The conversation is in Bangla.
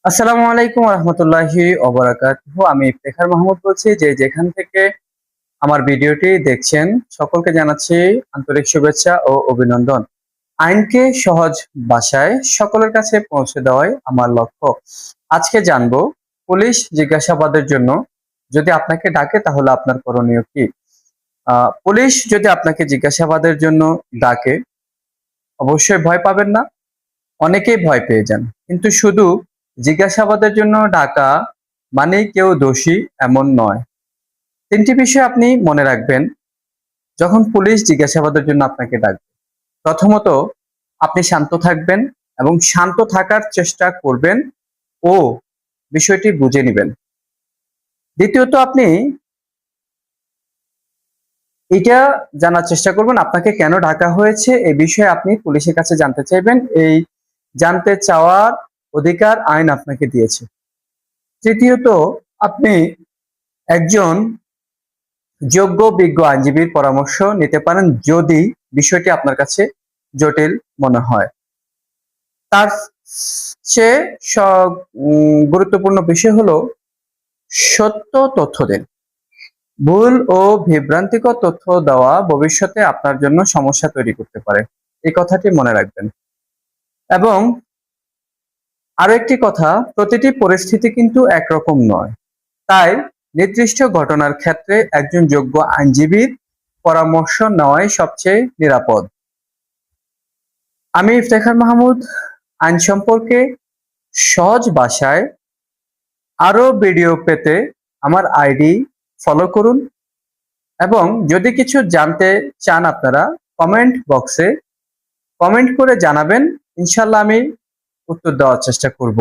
আসসালামু আলাইকুম রহমতুল্লাহি ওবারাকাতুহু। আমি ইফতেখার মাহমুদ বলছি, যেখান থেকে আমার ভিডিওটি দেখছেন সকলকে জানাচ্ছি আন্তরিক শুভেচ্ছা ও অভিনন্দন। আইনকে সহজ ভাষায় সকলের কাছে পৌঁছে দেওয়াই আমার লক্ষ্য। আজকে জানবো পুলিশ জিজ্ঞাসাবাদের জন্য যদি আপনাকে ডাকে তাহলে আপনার করণীয় কি। পুলিশ যদি আপনাকে জিজ্ঞাসাবাদের জন্য ডাকে অবশ্যই ভয় পাবেন না। অনেকেই ভয় পেয়ে যান, কিন্তু শুধু জিজ্ঞাসাবাদের জন্য ডাকা মানেই কেউ দোষী এমন নয়। তিনটি বিষয় আপনি মনে রাখবেন যখন পুলিশ জিজ্ঞাসাবাদের জন্য আপনাকে ডাকবে। প্রথমত, আপনি শান্ত থাকবেন এবং শান্ত থাকার চেষ্টা করবেন ও বিষয়টি বুঝে নেবেন। দ্বিতীয়ত, আপনি এটা জানার চেষ্টা করবেন আপনাকে কেন ডাকা হয়েছে, এই বিষয়ে আপনি পুলিশের কাছে জানতে চাইবেন। এই জানতে চাওয়ার অধিকার আইন আপনাকে দিয়েছে। তৃতীয়ত, আপনি একজন যোগ্য বিজ্ঞ আইনজীবীর পরামর্শ নিতে পারেন যদি বিষয়টি আপনার কাছে জটিল মনে হয়। তার চেয়ে গুরুত্বপূর্ণ বিষয় হলো সত্য তথ্য দিন। ভুল ও বিভ্রান্তিকর তথ্য দেওয়া ভবিষ্যতে আপনার জন্য সমস্যা তৈরি করতে পারে, এই কথাটি মনে রাখবেন। এবং আরো একটি কথা, প্রতিটি পরিস্থিতি কিন্তু একরকম নয়, তাই নির্দিষ্ট ঘটনার ক্ষেত্রে একজন যোগ্য আইনজীবীর পরামর্শ নেওয়াই সবচেয়ে নিরাপদ। আমি ইফতেখার মাহমুদ। আইন সম্পর্কে সহজ ভাষায় আরো ভিডিও পেতে আমার আইডি ফলো করুন, এবং যদি কিছু জানতে চান আপনারা কমেন্ট বক্সে কমেন্ট করে জানাবেন। ইনশাল্লাহ আমি উত্তর দেওয়ার চেষ্টা করব।